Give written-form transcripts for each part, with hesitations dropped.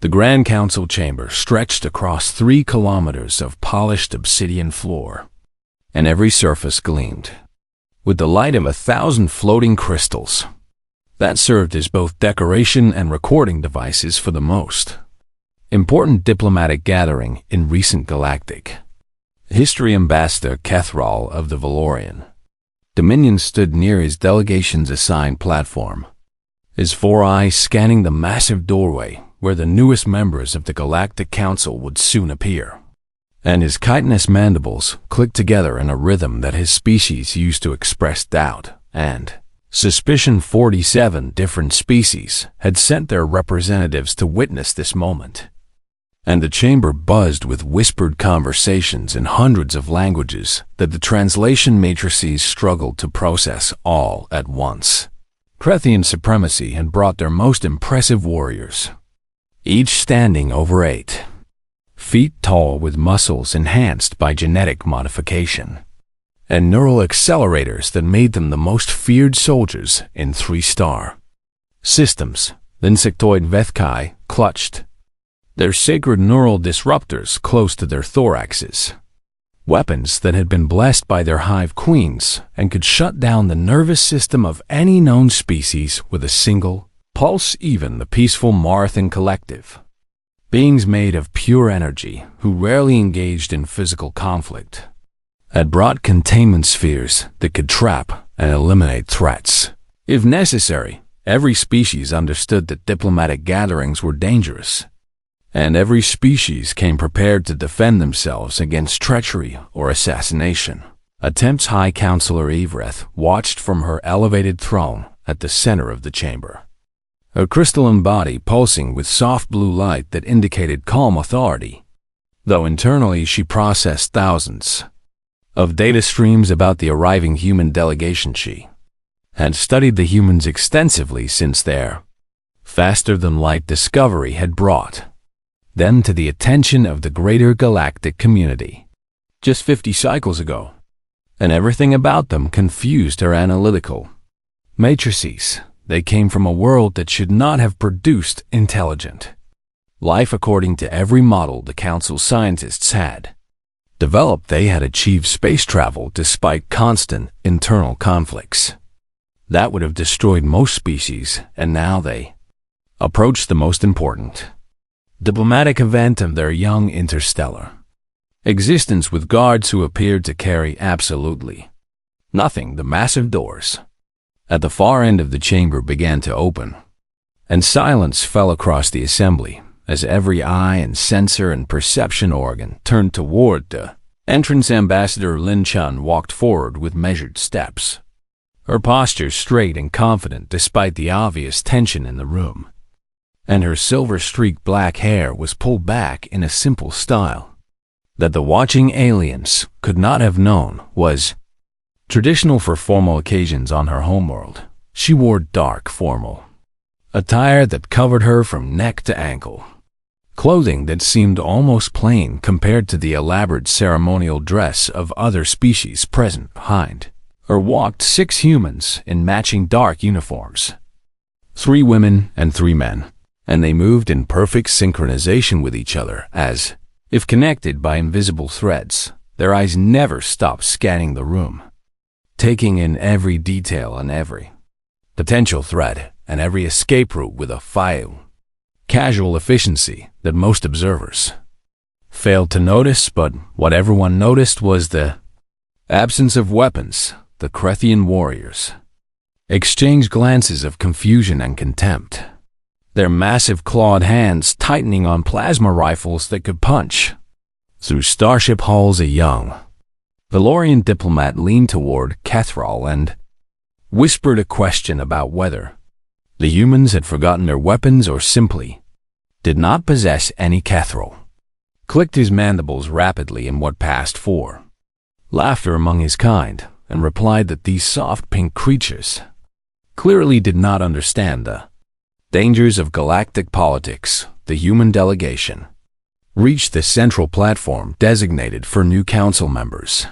The Grand Council chamber stretched across 3 kilometers of polished obsidian floor, and every surface gleamed with the light of 1,000 floating crystals that served as both decoration and recording devices for the most important diplomatic gathering in recent galactic history. Ambassador Kethral of the Valorian Dominion stood near his delegation's assigned platform, his 4 eyes scanning the massive doorway where the newest members of the Galactic Council would soon appear, and his chitinous mandibles clicked together in a rhythm that his species used to express doubt and suspicion. 47 different species had sent their representatives to witness this moment, and the chamber buzzed with whispered conversations in hundreds of languages that the translation matrices struggled to process all at once. Krethian supremacy had brought their most impressive warriors, each standing over 8 feet tall with muscles enhanced by genetic modification, and neural accelerators that made them the most feared soldiers in 3-star systems. The insectoid Vethkai clutched their sacred neural disruptors close to their thoraxes, weapons that had been blessed by their hive queens and could shut down the nervous system of any known species with a single pulse. Even the peaceful Marathan collective, beings made of pure energy who rarely engaged in physical conflict, had brought containment spheres that could trap and eliminate threats. If necessary, every species understood that diplomatic gatherings were dangerous, and every species came prepared to defend themselves against treachery or assassination attempts. High Counselor Evreth watched from her elevated throne at the center of the chamber, her crystalline body pulsing with soft blue light that indicated calm authority, though internally she processed thousands of data streams about the arriving human delegation. She had studied the humans extensively since their faster-than-light discovery had brought them to the attention of the greater galactic community just 50 cycles ago, and everything about them confused her analytical matrices. They came from a world that should not have produced intelligent life according to every model the Council scientists had developed. They had achieved space travel despite constant internal conflicts that would have destroyed most species, and now they approached the most important diplomatic event of their young interstellar existence with guards who appeared to carry absolutely nothing. The massive doors at the far end of the chamber began to open, and silence fell across the assembly as every eye and sensor and perception organ turned toward the entrance. Ambassador Lin Chun walked forward with measured steps, her posture straight and confident despite the obvious tension in the room, and her silver-streaked black hair was pulled back in a simple style that the watching aliens could not have known was traditional for formal occasions on her homeworld. She wore dark, formal attire that covered her from neck to ankle, clothing that seemed almost plain compared to the elaborate ceremonial dress of other species present behind her. Walked 6 humans in matching dark uniforms, 3 women and 3 men, and they moved in perfect synchronization with each other as if connected by invisible threads. Their eyes never stopped scanning the room, taking in every detail and every potential threat and every escape route with a casual efficiency that most observers failed to notice. But what everyone noticed was the absence of weapons. The Krethian warriors exchanged glances of confusion and contempt, their massive clawed hands tightening on plasma rifles that could punch through starship hulls. A young Valorian diplomat leaned toward Kethral and whispered a question about whether the humans had forgotten their weapons or simply did not possess any. Kethral clicked his mandibles rapidly in what passed for laughter among his kind, and replied that these soft pink creatures clearly did not understand the dangers of galactic politics. The human delegation reached the central platform designated for new council members,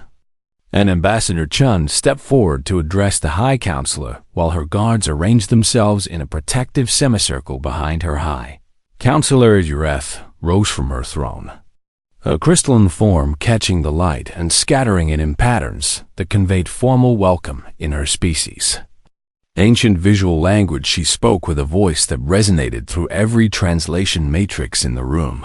and Ambassador Chun stepped forward to address the High Counselor while her guards arranged themselves in a protective semicircle behind her. High Counselor Ureth rose from her throne, her crystalline form catching the light and scattering it in patterns that conveyed formal welcome in her species. Ancient visual language, she spoke with a voice that resonated through every translation matrix in the room,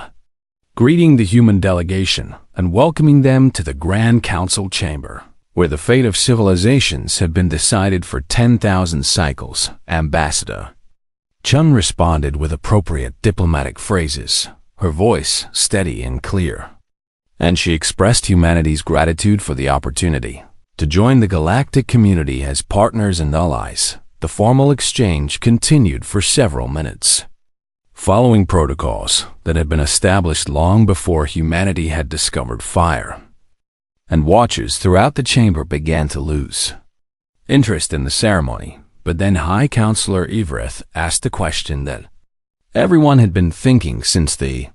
greeting the human delegation and welcoming them to the Grand Council chamber, where the fate of civilizations had been decided for 10,000 cycles. Ambassador Chun responded with appropriate diplomatic phrases, her voice steady and clear, and she expressed humanity's gratitude for the opportunity to join the galactic community as partners and allies. The formal exchange continued for several minutes, following protocols that had been established long before humanity had discovered fire, and watchers throughout the chamber began to lose interest in the ceremony. But then High Counselor Evereth asked the question that everyone had been thinking since the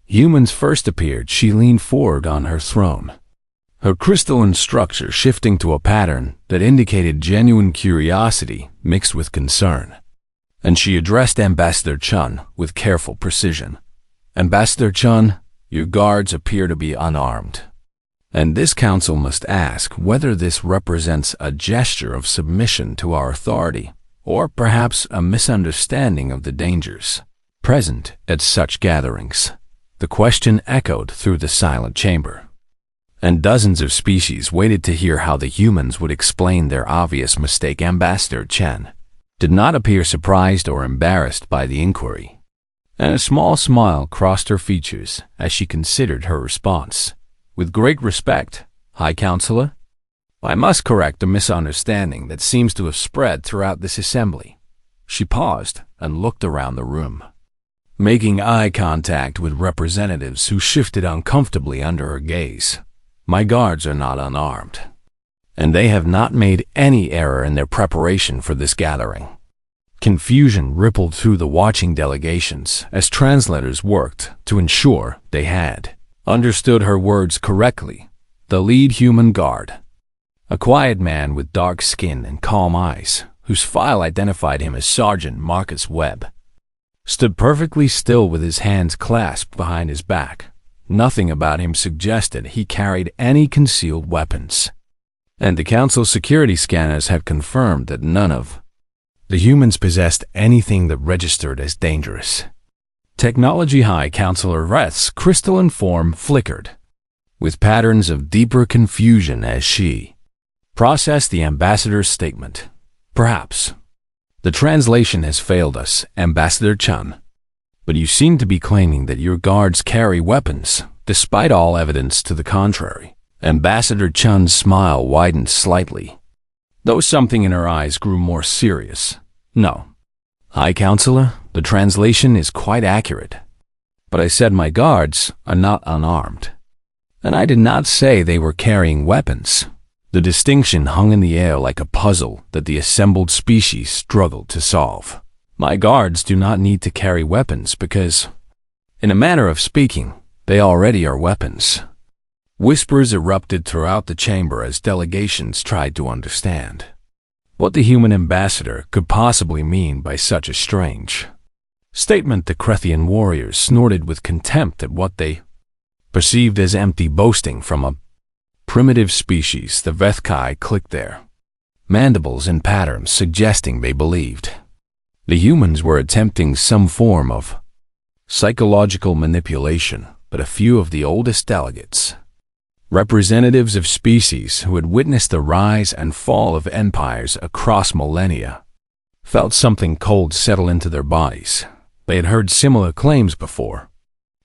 humans first appeared. She leaned forward on her throne, her crystalline structure shifting to a pattern that indicated genuine curiosity mixed with concern. And she addressed Ambassador Chun with careful precision. Ambassador Chun, your guards appear to be unarmed, and this council must ask whether this represents a gesture of submission to our authority, or perhaps a misunderstanding of the dangers present at such gatherings. The question echoed through the silent chamber, and dozens of species waited to hear how the humans would explain their obvious mistake. Ambassador Chen did not appear surprised or embarrassed by the inquiry, and a small smile crossed her features as she considered her response. With great respect, High Counselor, I must correct a misunderstanding that seems to have spread throughout this assembly. She paused and looked around the room, making eye contact with representatives who shifted uncomfortably under her gaze. My guards are not unarmed, and they have not made any error in their preparation for this gathering. Confusion rippled through the watching delegations as translators worked to ensure they had understood her words correctly. The lead human guard, a quiet man with dark skin and calm eyes, whose file identified him as Sergeant Marcus Webb, stood perfectly still with his hands clasped behind his back. Nothing about him suggested he carried any concealed weapons, and the Council security scanners had confirmed that none of the humans possessed anything that registered as dangerous. Technology High Counselor Reth's crystalline form flickered, with patterns of deeper confusion as she processed the ambassador's statement. Perhaps the translation has failed us, Ambassador Chun, but you seem to be claiming that your guards carry weapons, despite all evidence to the contrary. Ambassador Chun's smile widened slightly, though something in her eyes grew more serious. No, High Counselor, the translation is quite accurate, but I said my guards are not unarmed, and I did not say they were carrying weapons. The distinction hung in the air like a puzzle that the assembled species struggled to solve. My guards do not need to carry weapons because, in a manner of speaking, they already are weapons. Whispers erupted throughout the chamber as delegations tried to understand what the human ambassador could possibly mean by such a strange statement. The Krethian warriors snorted with contempt at what they perceived as empty boasting from a primitive species. The Vethkai clicked their mandibles in patterns suggesting they believed the humans were attempting some form of psychological manipulation. But a few of the oldest delegates, representatives of species who had witnessed the rise and fall of empires across millennia, felt something cold settle into their bodies. They had heard similar claims before,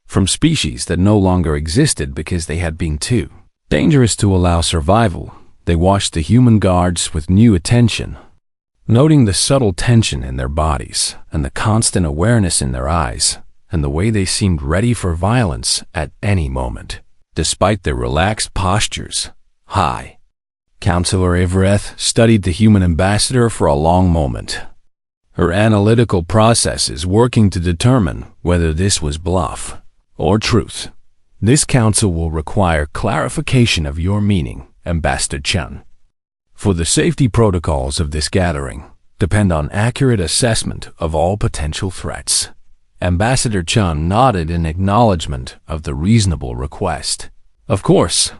from species that no longer existed because they had been too dangerous to allow survival. They watched the human guards with new attention, noting the subtle tension in their bodies and the constant awareness in their eyes, and the way they seemed ready for violence at any moment. Despite their relaxed postures, High Counselor Evereth studied the human ambassador for a long moment, her analytical processes working to determine whether this was bluff or truth. This council will require clarification of your meaning, Ambassador Chun. For the safety protocols of this gathering depend on accurate assessment of all potential threats. Ambassador Chun nodded in acknowledgement of the reasonable request. Of course,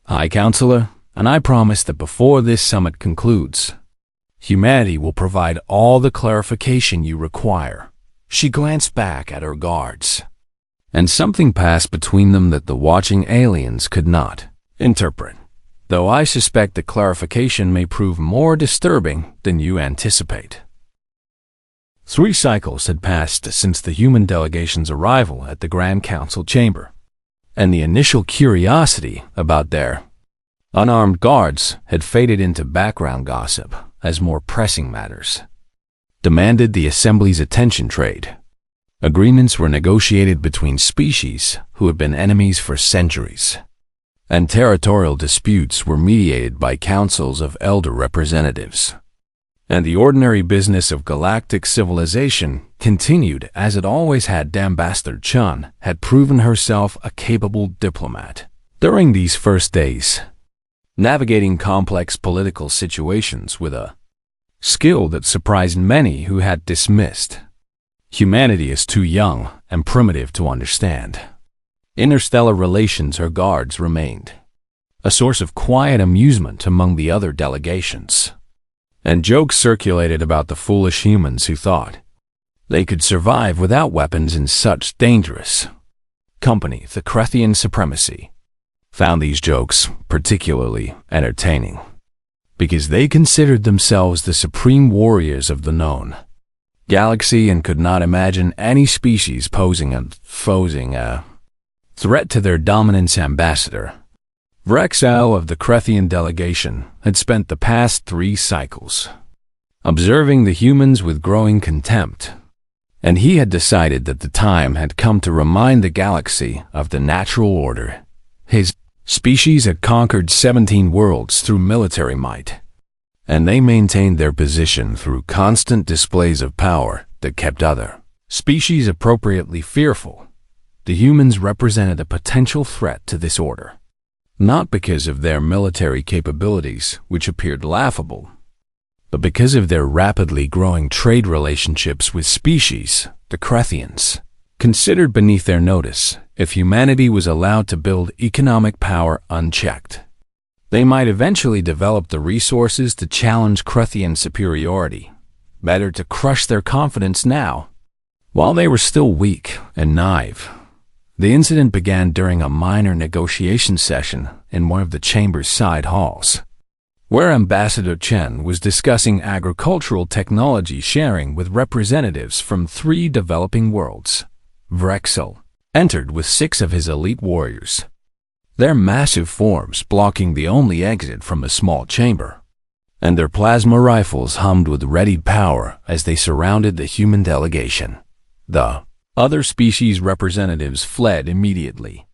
High Counselor, and I promise that before this summit concludes, humanity will provide all the clarification you require. She glanced back at her guards, and something passed between them that the watching aliens could not interpret, though I suspect the clarification may prove more disturbing than you anticipate. 3 cycles had passed since the human delegation's arrival at the Grand Council chamber, and the initial curiosity about their unarmed guards had faded into background gossip as more pressing matters demanded the Assembly's attention. Trade agreements were negotiated between species who had been enemies for centuries, and territorial disputes were mediated by councils of elder representatives. And the ordinary business of galactic civilization continued as it always had. Ambassador Chun had proven herself a capable diplomat during these first days, navigating complex political situations with a skill that surprised many who had dismissed humanity as too young and primitive to understand. Interstellar relations, her guards remained a source of quiet amusement among the other delegations, and jokes circulated about the foolish humans who thought they could survive without weapons in such dangerous company. The Krethian supremacy found these jokes particularly entertaining because they considered themselves the supreme warriors of the known galaxy and could not imagine any species posing a threat to their dominance. Ambassador Vrexel of the Krethian delegation had spent the past 3 cycles observing the humans with growing contempt, and he had decided that the time had come to remind the galaxy of the natural order. His species had conquered 17 worlds through military might, and they maintained their position through constant displays of power that kept other species appropriately fearful. The humans represented a potential threat to this order, not because of their military capabilities, which appeared laughable, but because of their rapidly growing trade relationships with species the Krethians considered beneath their notice. If humanity was allowed to build economic power unchecked, they might eventually develop the resources to challenge Krethian superiority. Better to crush their confidence now, while they were still weak and naive. The incident began during a minor negotiation session in one of the chamber's side halls, where Ambassador Chen was discussing agricultural technology sharing with representatives from 3 developing worlds. Vrexel entered with 6 of his elite warriors, their massive forms blocking the only exit from the small chamber, and their plasma rifles hummed with readied power as they surrounded the human delegation. The other species representatives fled immediately,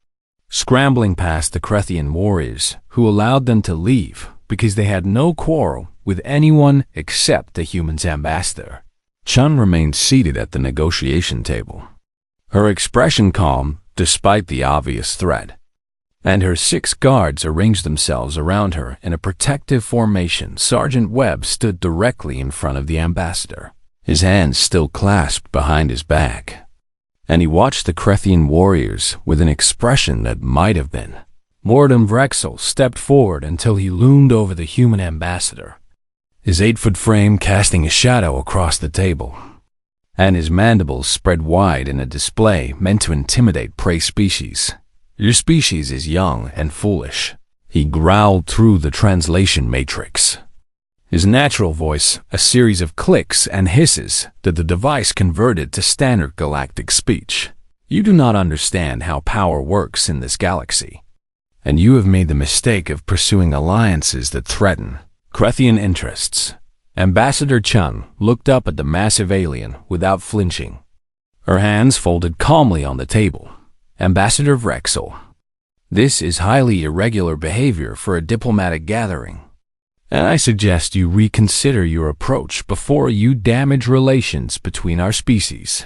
scrambling past the Krethian warriors who allowed them to leave because they had no quarrel with anyone except the human's ambassador. Chun remained seated at the negotiation table, her expression calm despite the obvious threat, and her 6 guards arranged themselves around her in a protective formation. Sergeant Webb stood directly in front of the ambassador, his hands still clasped behind his back, and he watched the Krethian warriors with an expression that might have been. Mordem Vrexel stepped forward until he loomed over the human ambassador, his 8-foot frame casting a shadow across the table, and his mandibles spread wide in a display meant to intimidate prey species. Your species is young and foolish, he growled through the translation matrix, his natural voice a series of clicks and hisses that the device converted to standard galactic speech. You do not understand how power works in this galaxy, and you have made the mistake of pursuing alliances that threaten Krethian interests. Ambassador Chun looked up at the massive alien without flinching, her hands folded calmly on the table. Ambassador Vrexel, this is highly irregular behavior for a diplomatic gathering, and I suggest you reconsider your approach before you damage relations between our species.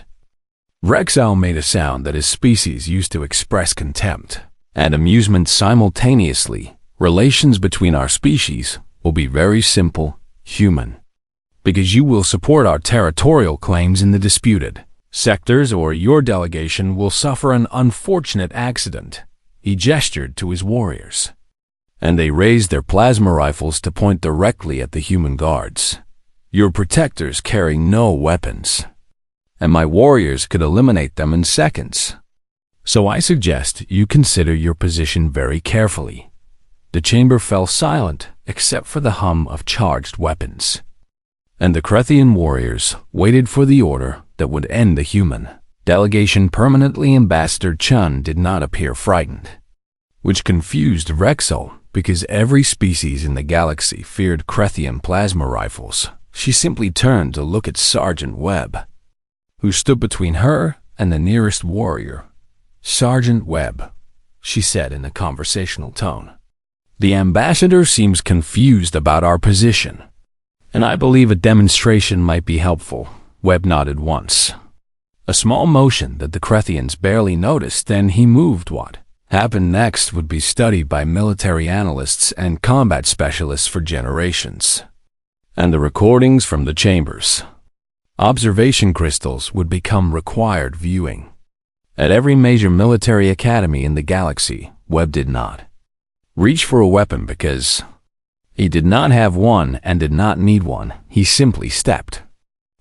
Vrexel made a sound that his species used to express contempt and amusement simultaneously. Relations between our species will be very simple, human, because you will support our territorial claims in the disputed sectors or your delegation will suffer an unfortunate accident." He gestured to his warriors, and they raised their plasma rifles to point directly at the human guards. "Your protectors carry no weapons, and my warriors could eliminate them in seconds. So I suggest you consider your position very carefully." The chamber fell silent except for the hum of charged weapons, and the Crethian warriors waited for the order that would end the human delegation. Permanently Ambassador Chun did not appear frightened, which confused Rexel because every species in the galaxy feared Crethian plasma rifles. She simply turned to look at Sergeant Webb, who stood between her and the nearest warrior. "Sergeant Webb," she said in a conversational tone, "the ambassador seems confused about our position, and I believe a demonstration might be helpful." Webb nodded once, a small motion that the Crethians barely noticed. Then he moved. What happened next would be studied by military analysts and combat specialists for generations, and the recordings from the chambers. Observation crystals would become required viewing. At every major military academy in the galaxy, Webb did not reach for a weapon because he did not have one and did not need one. He simply stepped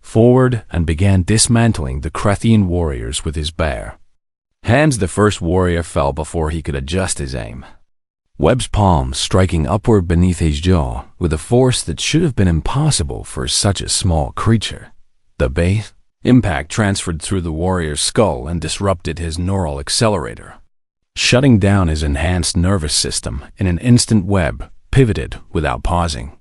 forward and began dismantling the Crethian warriors with his bare hands. The first warrior fell before he could adjust his aim, Webb's palms striking upward beneath his jaw with a force that should have been impossible for such a small creature. The base impact transferred through the warrior's skull and disrupted his neural accelerator, shutting down his enhanced nervous system. In an instant, Webb pivoted without pausing,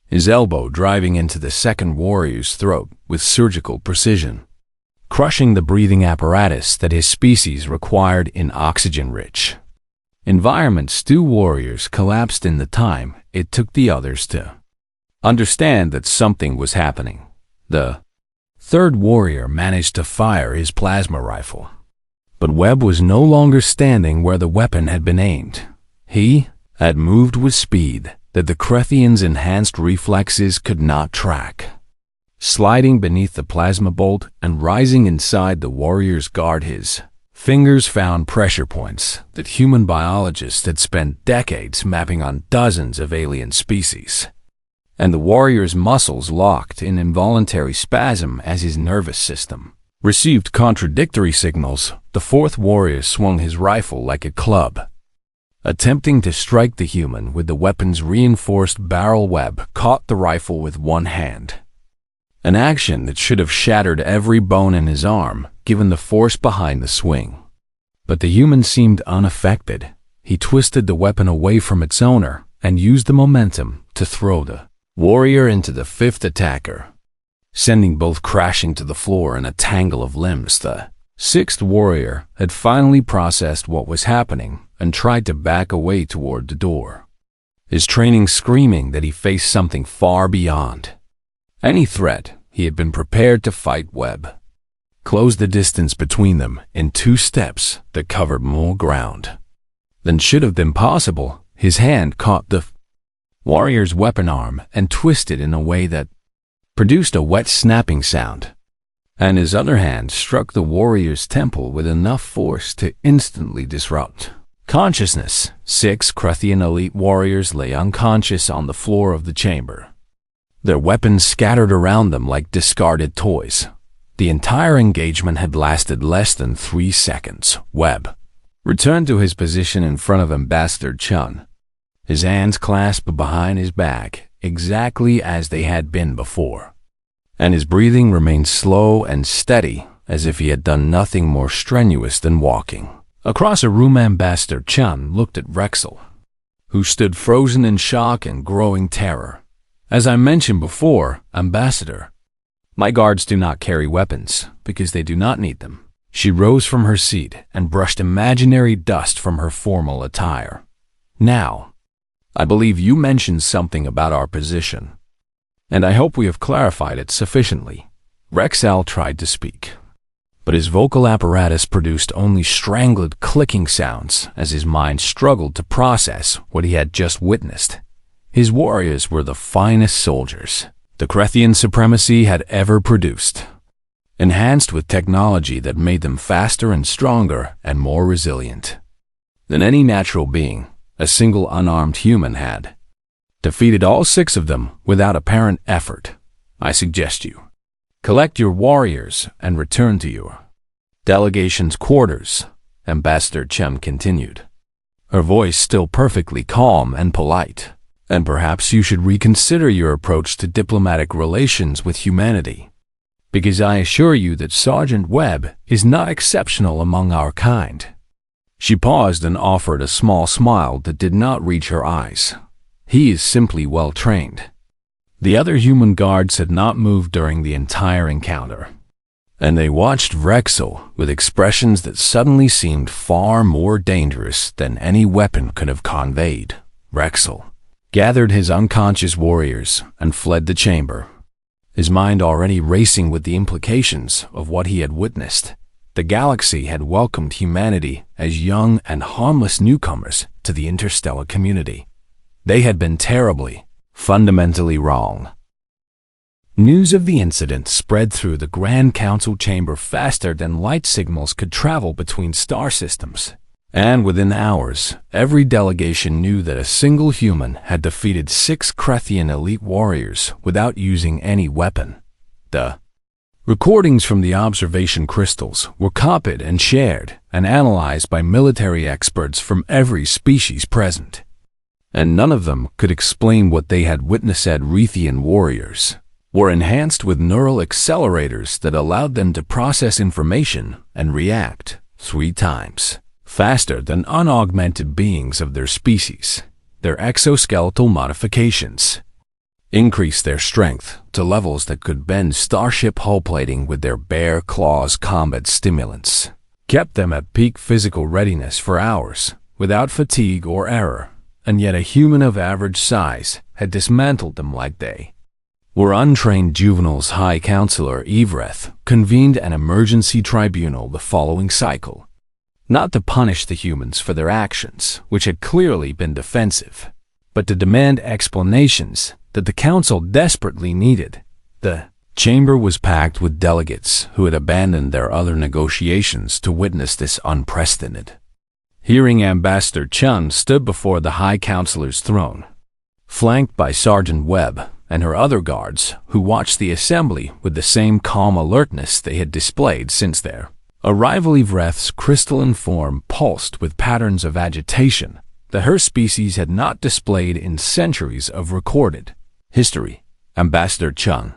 his elbow driving into the second warrior's throat with surgical precision, crushing the breathing apparatus that his species required in oxygen-rich environments. Two warriors collapsed in the time it took the others to understand that something was happening. The third warrior managed to fire his plasma rifle, but Webb was no longer standing where the weapon had been aimed. He had moved with speed that the Crethian's enhanced reflexes could not track, sliding beneath the plasma bolt and rising inside the warrior's guard. His fingers found pressure points that human biologists had spent decades mapping on dozens of alien species, and the warrior's muscles locked in involuntary spasm as his nervous system received contradictory signals. The fourth warrior swung his rifle like a club, attempting to strike the human with the weapon's reinforced barrel. Webb caught the rifle with one hand, an action that should have shattered every bone in his arm given the force behind the swing. But the human seemed unaffected. He twisted the weapon away from its owner and used the momentum to throw the warrior into the fifth attacker, sending both crashing to the floor in a tangle of limbs. The sixth warrior had finally processed what was happening and tried to back away toward the door, his training screaming that he faced something far beyond any threat. He had been prepared to fight. Webb closed the distance between them in 2 steps that covered more ground than should have been possible. His hand caught the warrior's weapon arm and twisted in a way that produced a wet snapping sound, and his other hand struck the warrior's temple with enough force to instantly disrupt consciousness. 6 Crethian elite warriors lay unconscious on the floor of the chamber, their weapons scattered around them like discarded toys. The entire engagement had lasted less than 3 seconds. Webb returned to his position in front of Ambassador Chun, his hands clasped behind his back exactly as they had been before, and his breathing remained slow and steady as if he had done nothing more strenuous than walking. Across a room, Ambassador Chun looked at Rexel, who stood frozen in shock and growing terror. "As I mentioned before, Ambassador, my guards do not carry weapons because they do not need them." She rose from her seat and brushed imaginary dust from her formal attire. "Now, I believe you mentioned something about our position, and I hope we have clarified it sufficiently." Rexel tried to speak, but his vocal apparatus produced only strangled clicking sounds as his mind struggled to process what he had just witnessed. His warriors were the finest soldiers the Crethian supremacy had ever produced, enhanced with technology that made them faster and stronger and more resilient than any natural being a single unarmed human had. Defeated all 6 of them without apparent effort. I suggest you collect your warriors and return to your delegation's quarters, Ambassador Chen continued, her voice still perfectly calm and polite. And perhaps you should reconsider your approach to diplomatic relations with humanity, because I assure you that Sergeant Webb is not exceptional among our kind. She paused and offered a small smile that did not reach her eyes. He is simply well trained. The other human guards had not moved during the entire encounter, and they watched Vrexel with expressions that suddenly seemed far more dangerous than any weapon could have conveyed. Vrexel gathered his unconscious warriors and fled the chamber, his mind already racing with the implications of what he had witnessed. The galaxy had welcomed humanity as young and harmless newcomers to the interstellar community. They had been terribly, fundamentally wrong. News of the incident spread through the Grand Council chamber faster than light signals could travel between star systems. And within hours, every delegation knew that a single human had defeated 6 Krethian elite warriors without using any weapon. The recordings from the observation crystals were copied and shared and analyzed by military experts from every species present, and none of them could explain what they had witnessed. Rethian warriors were enhanced with neural accelerators that allowed them to process information and react 3 times faster than unaugmented beings of their species. Their exoskeletal modifications increased their strength to levels that could bend starship hull plating with their bare claws. Combat stimulants kept them at peak physical readiness for hours without fatigue or error, and yet a human of average size had dismantled them like they were untrained juveniles. High Counselor Evreth convened an emergency tribunal the following cycle, not to punish the humans for their actions, which had clearly been defensive, but to demand explanations that the council desperately needed. The chamber was packed with delegates who had abandoned their other negotiations to witness this unprecedented hearing. Ambassador Chen stood before the High Counselor's throne, flanked by Sergeant Webb and her other guards, who watched the assembly with the same calm alertness they had displayed since their arrival. Evreth's crystalline form pulsed with patterns of agitation that her species had not displayed in centuries of recorded history. Ambassador Chen,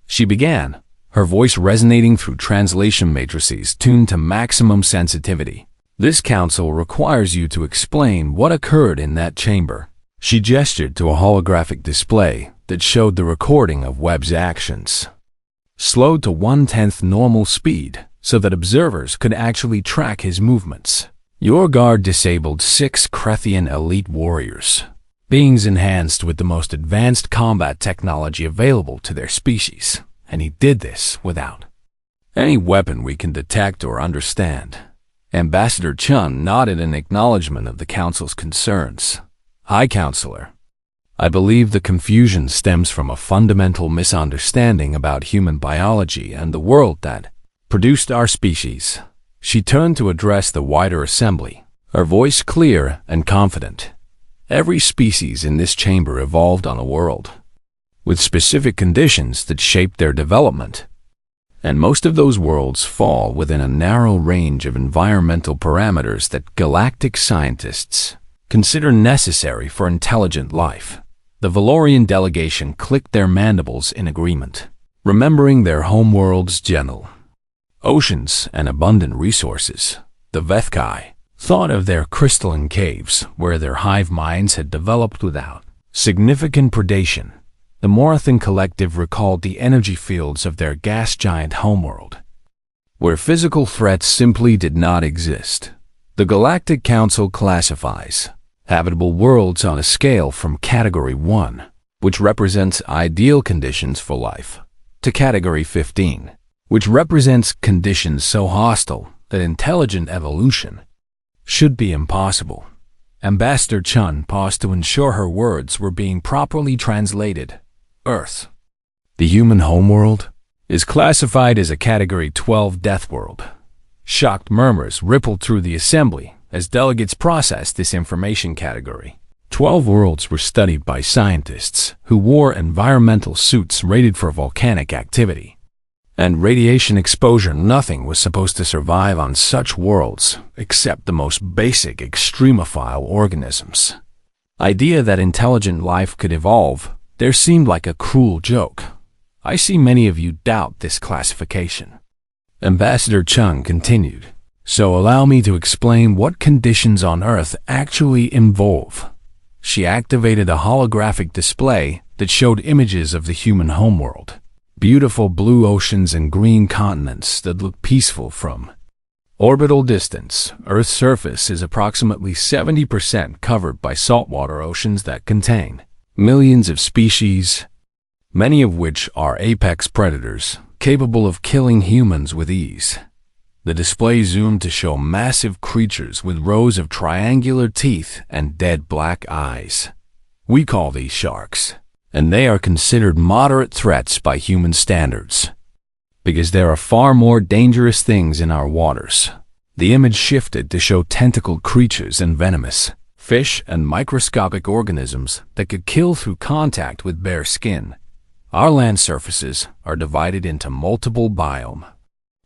she began, her voice resonating through translation matrices tuned to maximum sensitivity. This council requires you to explain what occurred in that chamber. She gestured to a holographic display that showed the recording of Webb's actions, slowed to 1/10 normal speed so that observers could actually track his movements. Your guard disabled 6 Krethian elite warriors, beings enhanced with the most advanced combat technology available to their species, and he did this without any weapon we can detect or understand. Ambassador Chen nodded in acknowledgement of the council's concerns. High Counselor, I believe the confusion stems from a fundamental misunderstanding about human biology and the world that produced our species. She turned to address the wider assembly, her voice clear and confident. Every species in this chamber evolved on a world with specific conditions that shaped their development, and most of those worlds fall within a narrow range of environmental parameters that galactic scientists consider necessary for intelligent life. The Valorian delegation clicked their mandibles in agreement, remembering their homeworld's gentle oceans and abundant resources. The Vethkai thought of their crystalline caves where their hive minds had developed without significant predation. The Morathan collective recalled the energy fields of their gas giant homeworld, where physical threats simply did not exist. The Galactic Council classifies habitable worlds on a scale from Category 1, which represents ideal conditions for life, to Category 15, which represents conditions so hostile that intelligent evolution should be impossible. Ambassador Chen paused to ensure her words were being properly translated. Earth, the human homeworld, is classified as a Category 12 death world. Shocked murmurs rippled through the assembly as delegates processed this information category. 12 worlds were studied by scientists who wore environmental suits rated for volcanic activity and radiation exposure. Nothing was supposed to survive on such worlds except the most basic extremophile organisms. Idea that intelligent life could evolve, there seemed like a cruel joke. I see many of you doubt this classification. Ambassador Chung continued, so allow me to explain what conditions on Earth actually involve. She activated a holographic display that showed images of the human homeworld. Beautiful blue oceans and green continents that look peaceful from orbital distance. Earth's surface is approximately 70% covered by saltwater oceans that contain millions of species, many of which are apex predators, capable of killing humans with ease. The display zoomed to show massive creatures with rows of triangular teeth and dead black eyes. We call these sharks, and they are considered moderate threats by human standards, because there are far more dangerous things in our waters. The image shifted to show tentacled creatures and venomous fish and microscopic organisms that could kill through contact with bare skin. Our land surfaces are divided into multiple biome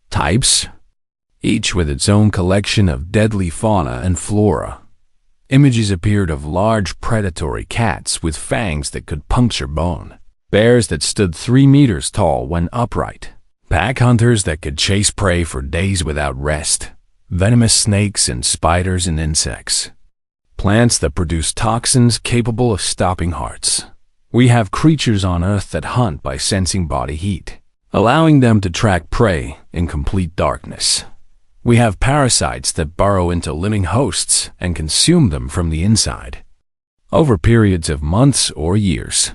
types, each with its own collection of deadly fauna and flora. Images appeared of large predatory cats with fangs that could puncture bone, bears that stood 3 meters tall when upright, pack hunters that could chase prey for days without rest, venomous snakes and spiders and insects, plants that produce toxins capable of stopping hearts. We have creatures on Earth that hunt by sensing body heat, allowing them to track prey in complete darkness. We have parasites that burrow into living hosts and consume them from the inside. Over periods of months or years,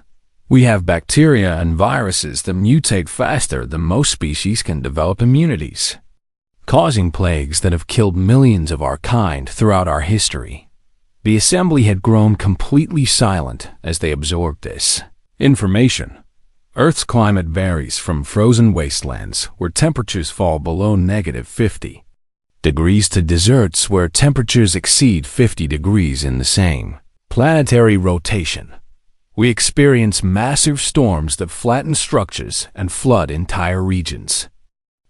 we have bacteria and viruses that mutate faster than most species can develop immunities, causing plagues that have killed millions of our kind throughout our history. The assembly had grown completely silent as they absorbed this information. Earth's climate varies from frozen wastelands where temperatures fall below -50 degrees to deserts where temperatures exceed 50 degrees in the same planetary rotation. We experience massive storms that flatten structures and flood entire regions,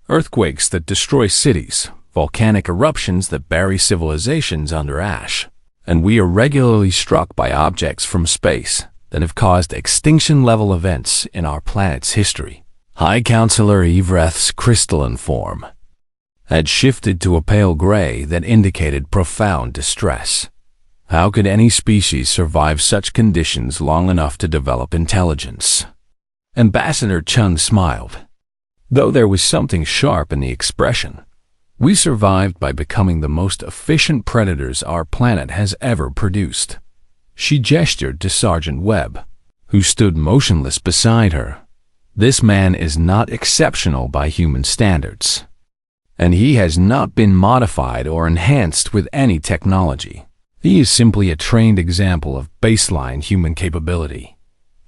earthquakes that destroy cities, volcanic eruptions that bury civilizations under ash, and we are regularly struck by objects from space that have caused extinction-level events in our planet's history. High Counselor Evreth's crystalline form had shifted to a pale gray that indicated profound distress. How could any species survive such conditions long enough to develop intelligence? Ambassador Chun smiled, though there was something sharp in the expression. We survived by becoming the most efficient predators our planet has ever produced. She gestured to Sergeant Webb, who stood motionless beside her. This man is not exceptional by human standards, and he has not been modified or enhanced with any technology. He is simply a trained example of baseline human capability.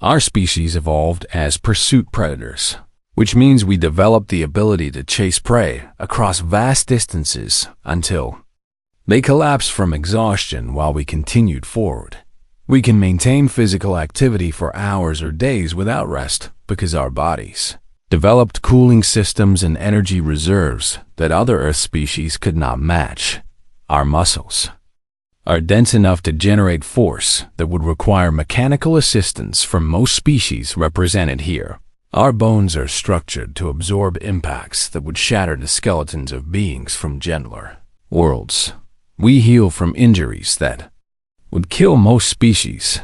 Our species evolved as pursuit predators, which means we developed the ability to chase prey across vast distances until they collapsed from exhaustion while we continued forward. We can maintain physical activity for hours or days without rest because our bodies developed cooling systems and energy reserves that other Earth species could not match. Our muscles are dense enough to generate force that would require mechanical assistance from most species represented here. Our bones are structured to absorb impacts that would shatter the skeletons of beings from gentler worlds. We heal from injuries that would kill most species.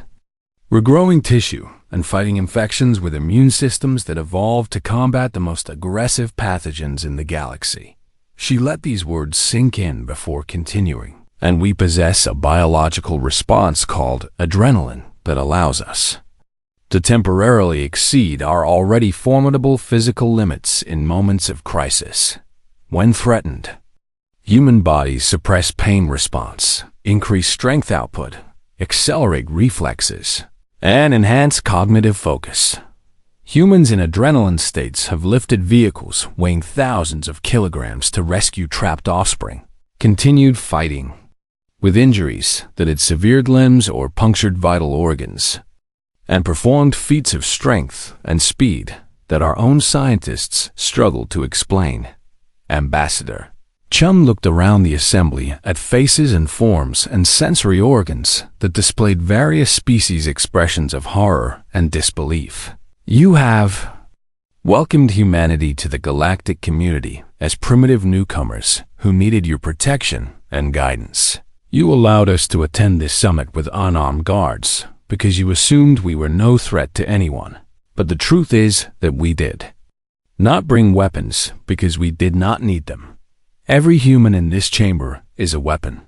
We're growing tissue and fighting infections with immune systems that evolved to combat the most aggressive pathogens in the galaxy. She let these words sink in before continuing. And we possess a biological response called adrenaline that allows us to temporarily exceed our already formidable physical limits in moments of crisis. When threatened, human bodies suppress pain response, increase strength output, accelerate reflexes, and enhance cognitive focus. Humans in adrenaline states have lifted vehicles weighing thousands of kilograms to rescue trapped offspring, continued fighting with injuries that had severed limbs or punctured vital organs, and performed feats of strength and speed that our own scientists struggle to explain. Ambassador Chun looked around the assembly at faces and forms and sensory organs that displayed various species expressions of horror and disbelief. You have welcomed humanity to the galactic community as primitive newcomers who needed your protection and guidance. You allowed us to attend this summit with unarmed guards because you assumed we were no threat to anyone. But the truth is that we did not bring weapons because we did not need them. Every human in this chamber is a weapon,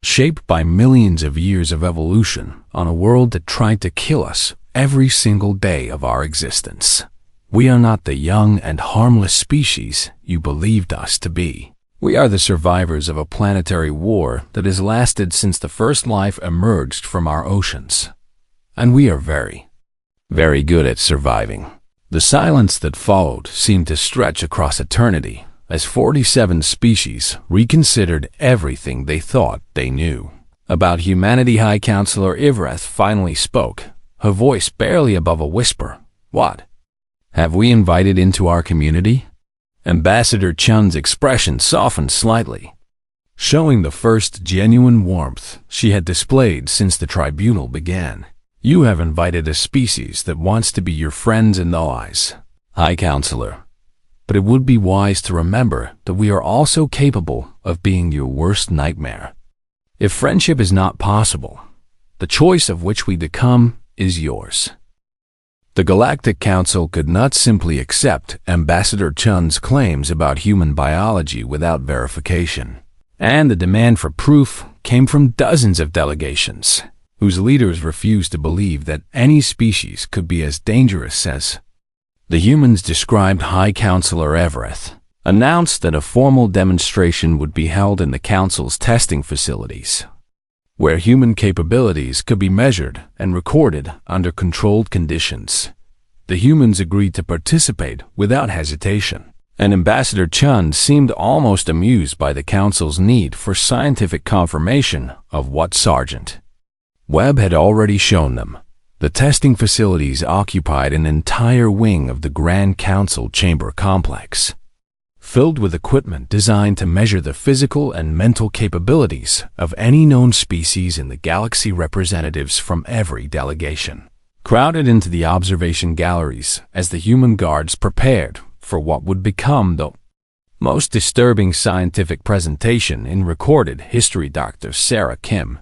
shaped by millions of years of evolution on a world that tried to kill us every single day of our existence. We are not the young and harmless species you believed us to be. We are the survivors of a planetary war that has lasted since the first life emerged from our oceans. And we are very good at surviving. The silence that followed seemed to stretch across eternity as 47 species reconsidered everything they thought they knew about humanity. High Counselor Ivreth finally spoke, her voice barely above a whisper. What have we invited into our community? Ambassador Chun's expression softened slightly, showing the first genuine warmth she had displayed since the tribunal began. You have invited a species that wants to be your friends and allies, High Counselor. But it would be wise to remember that we are also capable of being your worst nightmare. If friendship is not possible, the choice of which we become is yours. The Galactic Council could not simply accept Ambassador Chun's claims about human biology without verification, and the demand for proof came from dozens of delegations, whose leaders refused to believe that any species could be as dangerous as the humans. Described. High Counselor Everett announced that a formal demonstration would be held in the Council's testing facilities, where human capabilities could be measured and recorded under controlled conditions. The humans agreed to participate without hesitation, and Ambassador Chun seemed almost amused by the Council's need for scientific confirmation of what Sergeant Webb had already shown them. The testing facilities occupied an entire wing of the Grand Council chamber complex, filled with equipment designed to measure the physical and mental capabilities of any known species in the galaxy. Representatives from every delegation crowded into the observation galleries as the human guards prepared for what would become the most disturbing scientific presentation in recorded history. Dr. Sarah Kim,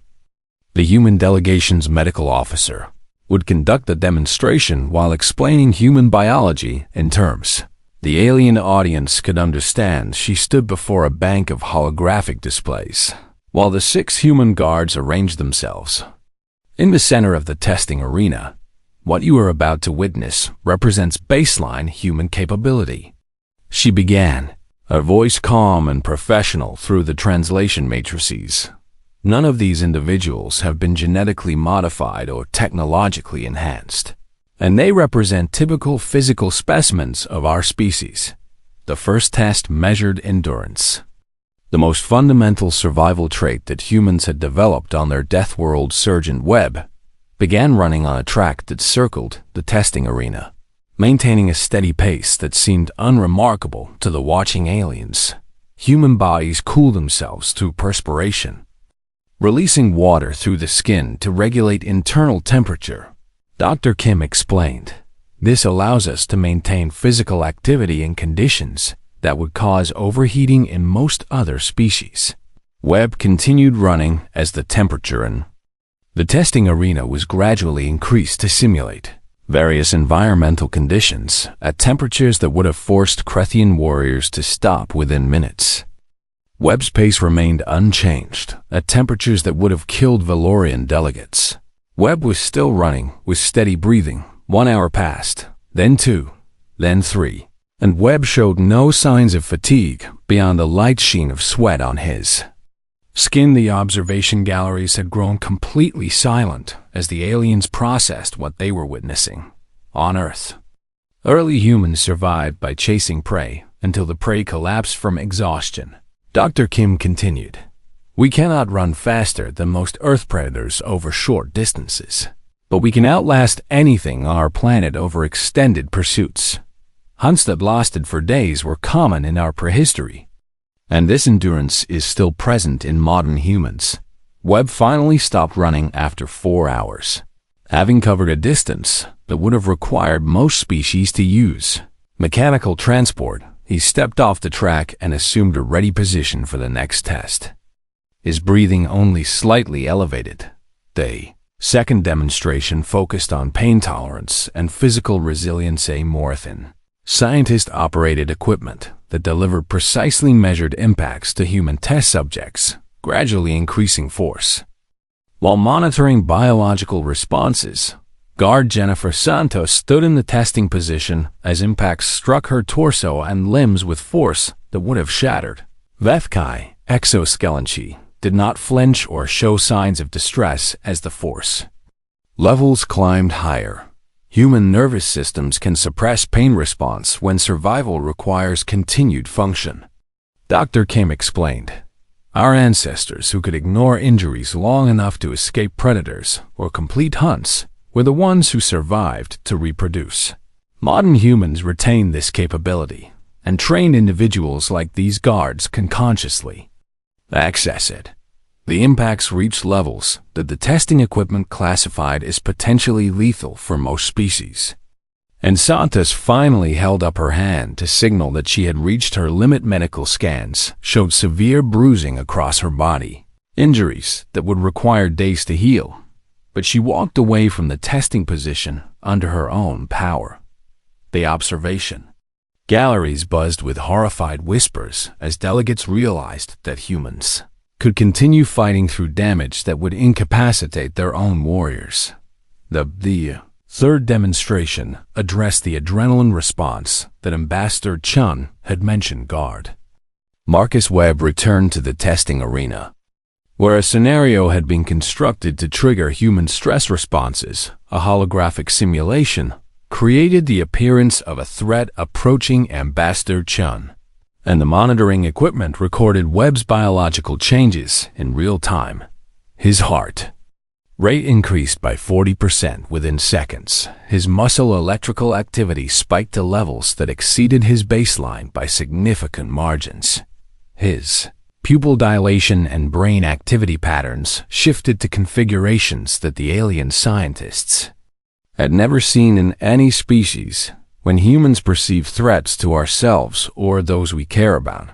the human delegation's medical officer, would conduct the demonstration while explaining human biology in terms the alien audience could understand. She stood before a bank of holographic displays, while the 6 human guards arranged themselves. In the center of the testing arena, what you are about to witness represents baseline human capability. She began, her voice calm and professional through the translation matrices. None of these individuals have been genetically modified or technologically enhanced, and they represent typical physical specimens of our species. The first test measured endurance, the most fundamental survival trait that humans had developed on their death world. Sergeant Webb began running on a track that circled the testing arena, maintaining a steady pace that seemed unremarkable to the watching aliens. Human bodies cool themselves through perspiration, releasing water through the skin to regulate internal temperature. Dr. Kim explained, this allows us to maintain physical activity in conditions that would cause overheating in most other species. Webb continued running as the temperature in the testing arena was gradually increased to simulate various environmental conditions at temperatures that would have forced Krethian warriors to stop within minutes. Webb's pace remained unchanged at temperatures that would have killed Valorian delegates. Webb was still running with steady breathing. 1 hour passed, then 2, then 3, and Webb showed no signs of fatigue beyond the light sheen of sweat on his skin. The observation galleries had grown completely silent as the aliens processed what they were witnessing on Earth. Early humans survived by chasing prey until the prey collapsed from exhaustion. Dr. Kim continued, "We cannot run faster than most Earth predators over short distances, but we can outlast anything on our planet over extended pursuits. Hunts that lasted for days were common in our prehistory, and this endurance is still present in modern humans." Webb finally stopped running after 4 hours, having covered a distance that would have required most species to use mechanical transport. He stepped off the track and assumed a ready position for the next test. His breathing only slightly elevated. The second demonstration focused on pain tolerance and physical resilience. A Morthan scientist-operated equipment that delivered precisely measured impacts to human test subjects, gradually increasing force. While monitoring biological responses, guard Jennifer Santos stood in the testing position as impacts struck her torso and limbs with force that would have shattered Vethkai exoskeleton. Did not flinch or show signs of distress as the force levels climbed higher. Human nervous systems can suppress pain response when survival requires continued function. Dr. Kim explained, "Our ancestors who could ignore injuries long enough to escape predators or complete hunts were the ones who survived to reproduce. Modern humans retain this capability, and trained individuals like these guards can consciously access it." The impacts reached levels that the testing equipment classified as potentially lethal for most species. And Santos finally held up her hand to signal that she had reached her limit. Medical scans showed severe bruising across her body, injuries that would require days to heal. But she walked away from the testing position under her own power. The observation galleries buzzed with horrified whispers as delegates realized that humans could continue fighting through damage that would incapacitate their own warriors. The third demonstration addressed the adrenaline response that Ambassador Chun had mentioned. Guard Marcus Webb returned to the testing arena, where a scenario had been constructed to trigger human stress responses. A holographic simulation created the appearance of a threat approaching Ambassador Chun, and the monitoring equipment recorded Webb's biological changes in real time. His heart rate increased by 40% within seconds. His muscle electrical activity spiked to levels that exceeded his baseline by significant margins. His pupil dilation and brain activity patterns shifted to configurations that the alien scientists had never seen in any species. When humans perceive threats to ourselves or those we care about,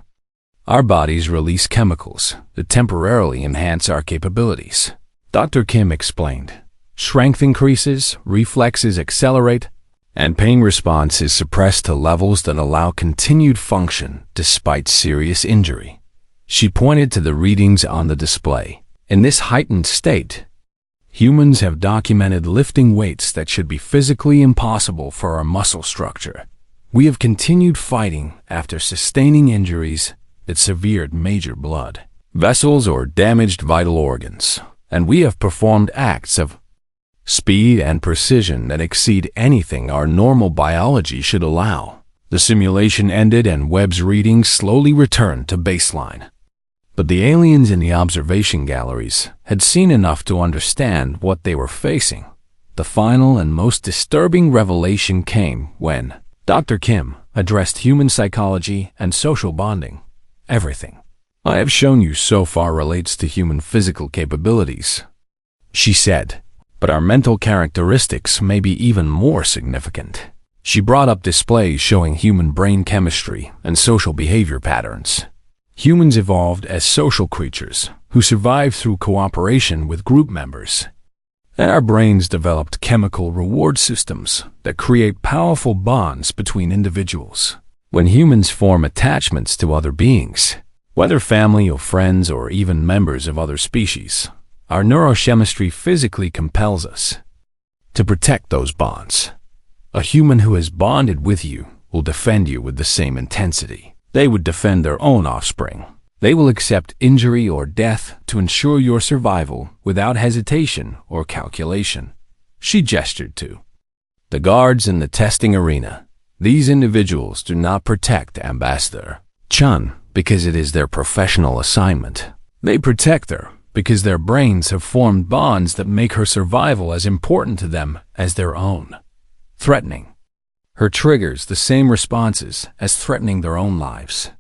our bodies release chemicals that temporarily enhance our capabilities. Dr. Kim explained, strength increases, reflexes accelerate, and pain response is suppressed to levels that allow continued function despite serious injury. She pointed to the readings on the display. In this heightened state, humans have documented lifting weights that should be physically impossible for our muscle structure. We have continued fighting after sustaining injuries that severed major blood vessels or damaged vital organs, and we have performed acts of speed and precision that exceed anything our normal biology should allow. The simulation ended and Webb's readings slowly returned to baseline. But the aliens in the observation galleries had seen enough to understand what they were facing. The final and most disturbing revelation came when Dr. Kim addressed human psychology and social bonding. Everything I have shown you so far relates to human physical capabilities, she said, but our mental characteristics may be even more significant. She brought up displays showing human brain chemistry and social behavior patterns. Humans evolved as social creatures who survived through cooperation with group members. And our brains developed chemical reward systems that create powerful bonds between individuals. When humans form attachments to other beings, whether family or friends or even members of other species, our neurochemistry physically compels us to protect those bonds. A human who has bonded with you will defend you with the same intensity they would defend their own offspring. They will accept injury or death to ensure your survival without hesitation or calculation. She gestured to the guards in the testing arena. These individuals do not protect Ambassador Chun because it is their professional assignment. They protect her because their brains have formed bonds that make her survival as important to them as their own. Threatening her triggers the same responses as threatening their own lives.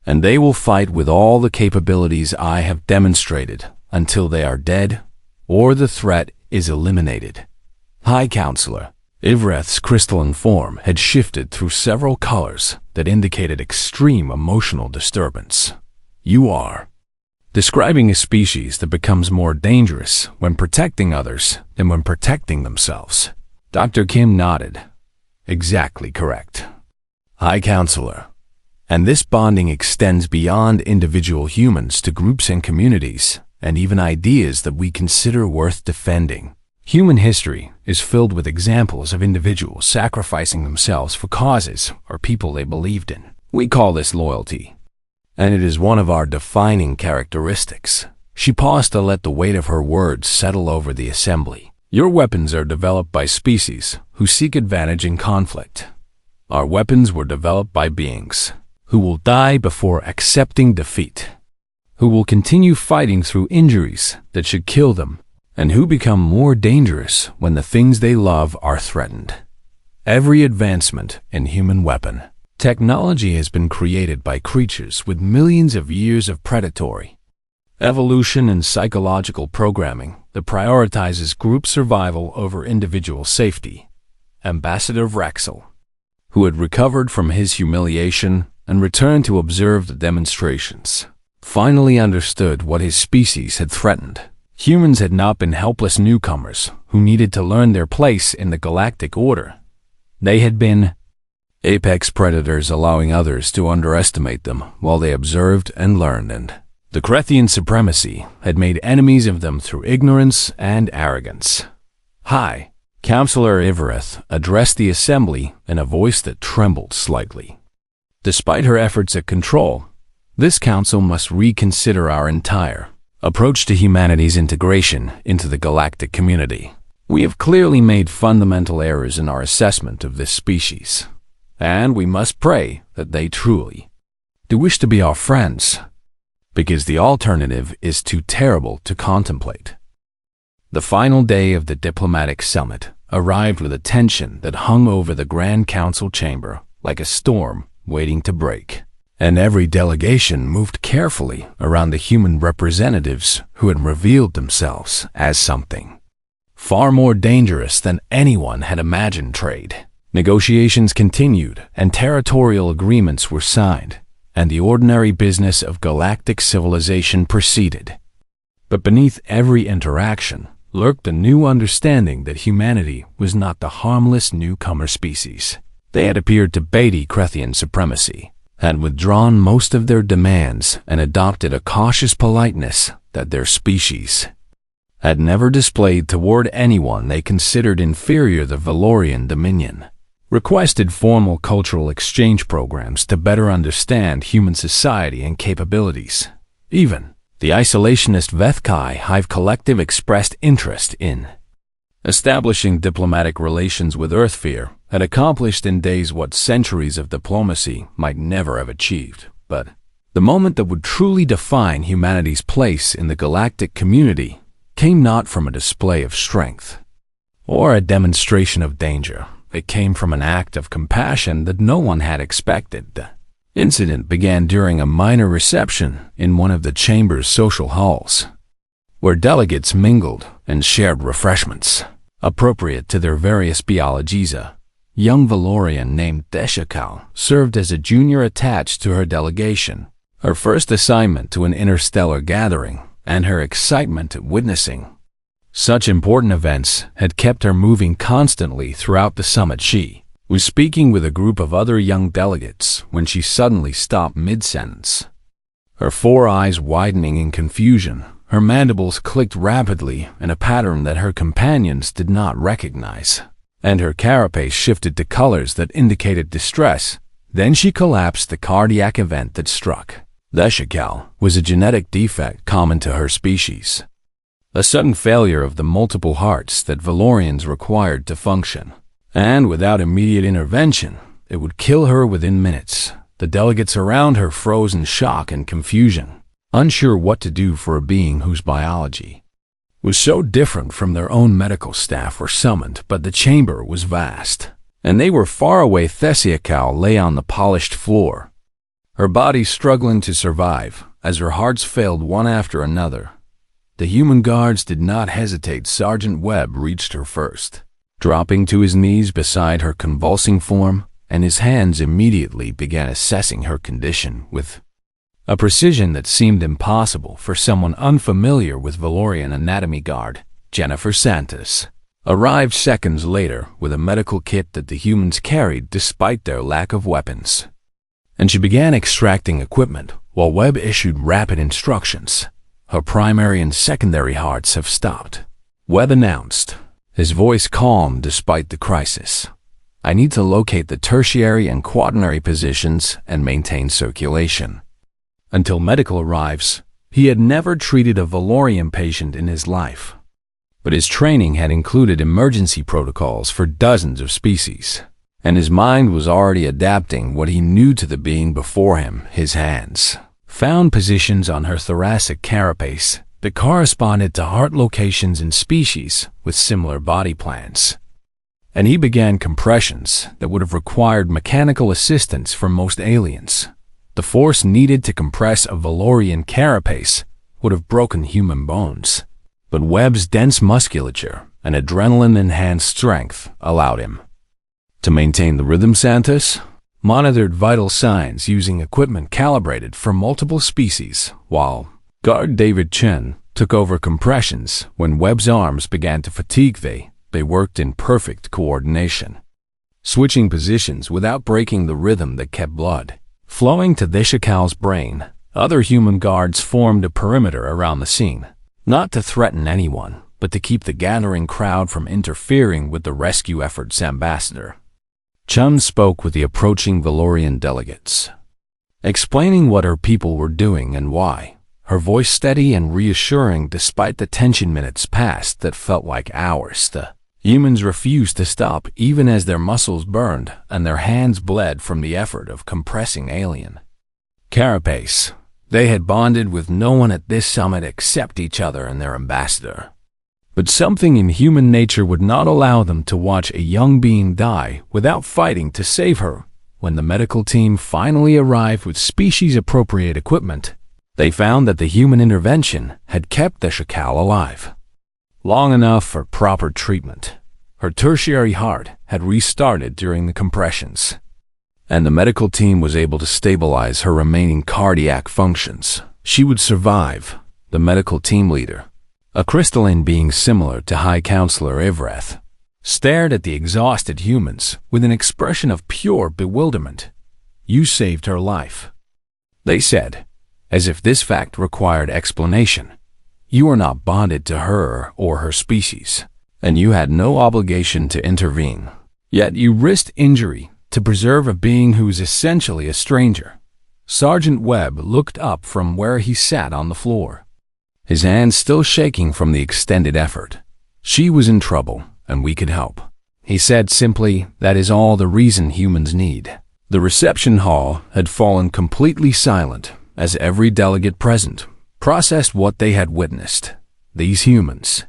And they will fight with all the capabilities I have demonstrated until they are dead or the threat is eliminated. High Counselor Ivreth's crystalline form had shifted through several colors that indicated extreme emotional disturbance. You are describing a species that becomes more dangerous when protecting others than when protecting themselves. Dr. Kim nodded. Exactly correct. High Counselor. And this bonding extends beyond individual humans to groups and communities, and even ideas that we consider worth defending. Human history is filled with examples of individuals sacrificing themselves for causes or people they believed in. We call this loyalty, and it is one of our defining characteristics. She paused to let the weight of her words settle over the assembly. Your weapons are developed by species who seek advantage in conflict. Our weapons were developed by beings who will die before accepting defeat, who will continue fighting through injuries that should kill them, and who become more dangerous when the things they love are threatened. Every advancement in human weapon technology has been created by creatures with millions of years of predatory evolution and psychological programming that prioritizes group survival over individual safety. Ambassador Vrexel, who had recovered from his humiliation and returned to observe the demonstrations, finally understood what his species had threatened. Humans had not been helpless newcomers who needed to learn their place in the galactic order. They had been apex predators allowing others to underestimate them while they observed and learned, and the Krethian supremacy had made enemies of them through ignorance and arrogance. High Counselor Ivereth addressed the assembly in a voice that trembled slightly. Despite her efforts at control, this council must reconsider our entire approach to humanity's integration into the galactic community. We have clearly made fundamental errors in our assessment of this species, and we must pray that they truly do wish to be our friends, because the alternative is too terrible to contemplate. The final day of the diplomatic summit arrived with a tension that hung over the Grand Council chamber like a storm waiting to break, and every delegation moved carefully around the human representatives who had revealed themselves as something far more dangerous than anyone had imagined. Trade negotiations continued, and territorial agreements were signed, and the ordinary business of galactic civilization proceeded. But beneath every interaction lurked a new understanding that humanity was not the harmless newcomer species. They had appeared to Beatty Krethian supremacy, had withdrawn most of their demands, and adopted a cautious politeness that their species had never displayed toward anyone they considered inferior. The Valorian Dominion requested formal cultural exchange programs to better understand human society and capabilities. Even the isolationist Vethkai Hive Collective expressed interest in establishing diplomatic relations with Earthsphere, had accomplished in days what centuries of diplomacy might never have achieved. But the moment that would truly define humanity's place in the galactic community came not from a display of strength or a demonstration of danger. It came from an act of compassion that no one had expected. The incident began during a minor reception in one of the chamber's social halls, where delegates mingled and shared refreshments appropriate to their various biologies. A young Valorian named Deshakal served as a junior attached to her delegation, her first assignment to an interstellar gathering, and her excitement at witnessing such important events had kept her moving constantly throughout the summit. She was speaking with a group of other young delegates when she suddenly stopped mid-sentence, her four eyes widening in confusion. Her mandibles clicked rapidly in a pattern that her companions did not recognize, and her carapace shifted to colors that indicated distress. Then she collapsed. The cardiac event that struck Deshakal was a genetic defect common to her species, a sudden failure of the multiple hearts that Valorians required to function, and without immediate intervention, it would kill her within minutes. The delegates around her froze in shock and confusion, unsure what to do for a being whose biology was so different from their own. Medical staff were summoned, but the chamber was vast, and they were far away. Thesiacal lay on the polished floor, her body struggling to survive as her hearts failed one after another. The human guards did not hesitate. Sergeant Webb reached her first, dropping to his knees beside her convulsing form, and his hands immediately began assessing her condition with a precision that seemed impossible for someone unfamiliar with Valorian anatomy. Guard Jennifer Santos arrived seconds later with a medical kit that the humans carried despite their lack of weapons, and she began extracting equipment while Webb issued rapid instructions. Her primary and secondary hearts have stopped, Webb announced, his voice calm despite the crisis. I need to locate the tertiary and quaternary positions and maintain circulation. Until medical arrives, he had never treated a Valorian patient in his life, but his training had included emergency protocols for dozens of species, and his mind was already adapting what he knew to the being before him. His hands found positions on her thoracic carapace that corresponded to heart locations in species with similar body plans, and he began compressions that would have required mechanical assistance from most aliens. The force needed to compress a Valorian carapace would have broken human bones, but Webb's dense musculature and adrenaline-enhanced strength allowed him to maintain the rhythm. Santos monitored vital signs using equipment calibrated for multiple species, while guard David Chen took over compressions. When Webb's arms began to fatigue, they worked in perfect coordination, switching positions without breaking the rhythm that kept blood flowing to Thesiacal's brain. Other human guards formed a perimeter around the scene, not to threaten anyone, but to keep the gathering crowd from interfering with the rescue efforts. Ambassador Chun spoke with the approaching Valorian delegates, explaining what her people were doing and why, her voice steady and reassuring despite the tension. Minutes passed that felt like hours. The humans refused to stop even as their muscles burned and their hands bled from the effort of compressing alien carapace. They had bonded with no one at this summit except each other and their ambassador. But something in human nature would not allow them to watch a young being die without fighting to save her. When the medical team finally arrived with species-appropriate equipment, they found that the human intervention had kept the Thesiacal alive long enough for proper treatment. Her tertiary heart had restarted during the compressions, and the medical team was able to stabilize her remaining cardiac functions. She would survive. The medical team leader, a crystalline being similar to High Counselor Ivreth, stared at the exhausted humans with an expression of pure bewilderment. You saved her life, they said, as if this fact required explanation. You are not bonded to her or her species, and you had no obligation to intervene. Yet you risked injury to preserve a being who is essentially a stranger. Sergeant Webb looked up from where he sat on the floor, his hands still shaking from the extended effort. She was in trouble, and we could help. He said simply, that is all the reason humans need. The reception hall had fallen completely silent as every delegate present processed what they had witnessed. These humans,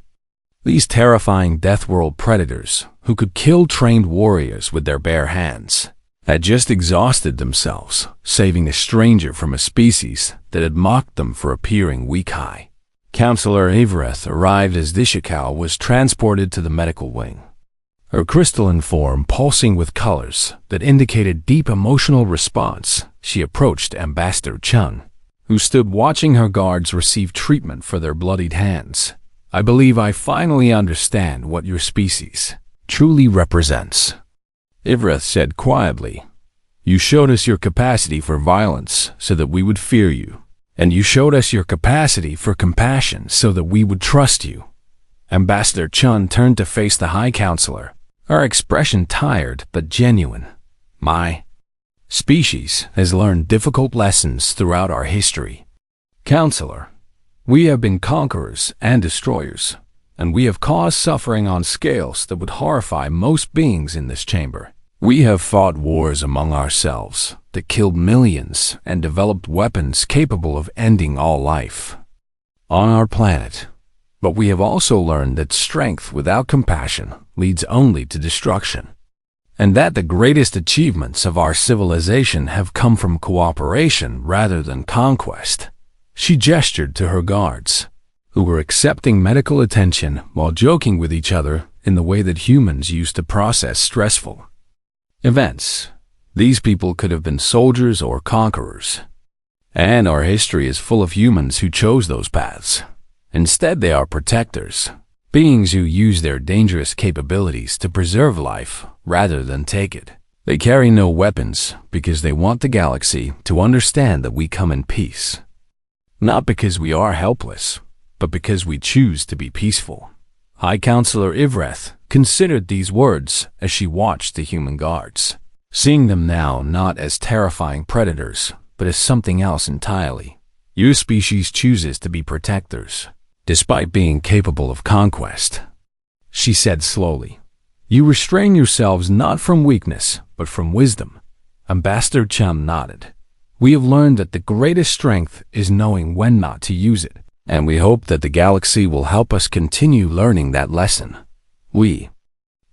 these terrifying death-world predators who could kill trained warriors with their bare hands, had just exhausted themselves, saving a stranger from a species that had mocked them for appearing weak. High Counselor Ivreth arrived as Thesiacal was transported to the medical wing, her crystalline form pulsing with colors that indicated deep emotional response. She approached Ambassador Chun, who stood watching her guards receive treatment for their bloodied hands. I believe I finally understand what your species truly represents, Ivreth said quietly. You showed us your capacity for violence so that we would fear you, and you showed us your capacity for compassion so that we would trust you. Ambassador Chun turned to face the High Counselor, her expression tired but genuine. My species has learned difficult lessons throughout our history. Counselor, we have been conquerors and destroyers, and we have caused suffering on scales that would horrify most beings in this chamber. We have fought wars among ourselves that killed millions and developed weapons capable of ending all life on our planet. But we have also learned that strength without compassion leads only to destruction, and that the greatest achievements of our civilization have come from cooperation rather than conquest. She gestured to her guards, who were accepting medical attention while joking with each other in the way that humans used to process stressful events. These people could have been soldiers or conquerors, and our history is full of humans who chose those paths. Instead, they are protectors, beings who use their dangerous capabilities to preserve life rather than take it. They carry no weapons because they want the galaxy to understand that we come in peace. Not because we are helpless, but because we choose to be peaceful. High Counselor Ivreth considered these words as she watched the human guards, seeing them now not as terrifying predators, but as something else entirely. Your species chooses to be protectors, despite being capable of conquest, she said slowly. You restrain yourselves not from weakness, but from wisdom. Ambassador Chum nodded. We have learned that the greatest strength is knowing when not to use it, and we hope that the galaxy will help us continue learning that lesson. We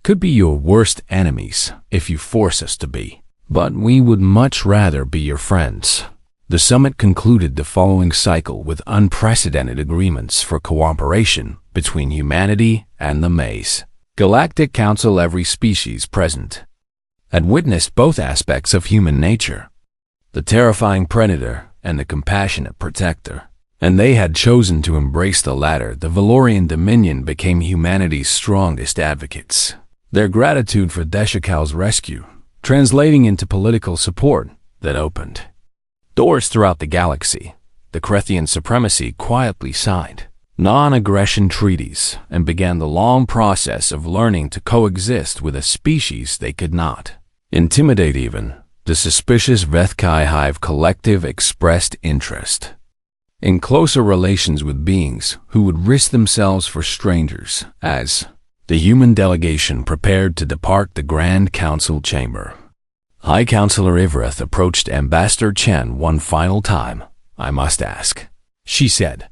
could be your worst enemies if you force us to be, but we would much rather be your friends. The summit concluded the following cycle with unprecedented agreements for cooperation between humanity and the Maze. Galactic Council. Every species present had witnessed both aspects of human nature, the terrifying predator and the compassionate protector, and they had chosen to embrace the latter. The Valorian Dominion became humanity's strongest advocates. Their gratitude for Deshakal's rescue, translating into political support that opened doors throughout the galaxy. The Krethian supremacy quietly signed non-aggression treaties and began the long process of learning to coexist with a species they could not intimidate. Even the suspicious Vethkai Hive collective expressed interest in closer relations with beings who would risk themselves for strangers. As the human delegation prepared to depart the Grand Council chamber, High Counselor Ivreth approached Ambassador Chen one final time. I must ask, she said,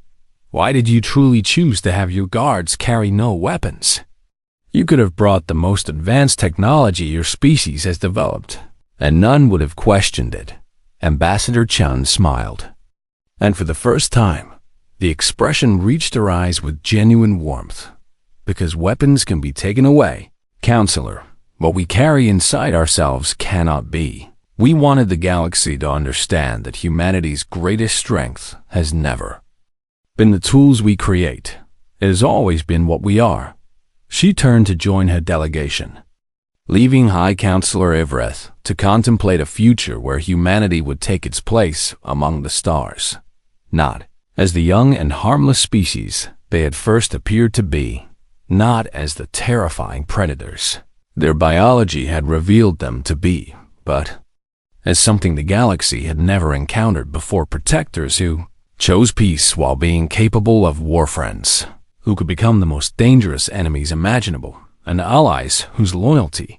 why did you truly choose to have your guards carry no weapons? You could have brought the most advanced technology your species has developed, and none would have questioned it. Ambassador Chen smiled, and for the first time, the expression reached her eyes with genuine warmth. Because weapons can be taken away, Counselor, what we carry inside ourselves cannot be. We wanted the galaxy to understand that humanity's greatest strength has never been the tools we create. It has always been what we are. She turned to join her delegation, leaving High Counselor Ivreth to contemplate a future where humanity would take its place among the stars, not as the young and harmless species they had first appeared to be, not as the terrifying predators their biology had revealed them to be, but as something the galaxy had never encountered before. Protectors who chose peace while being capable of war, friends who could become the most dangerous enemies imaginable, and allies whose loyalty,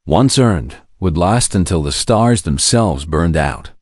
once earned, would last until the stars themselves burned out.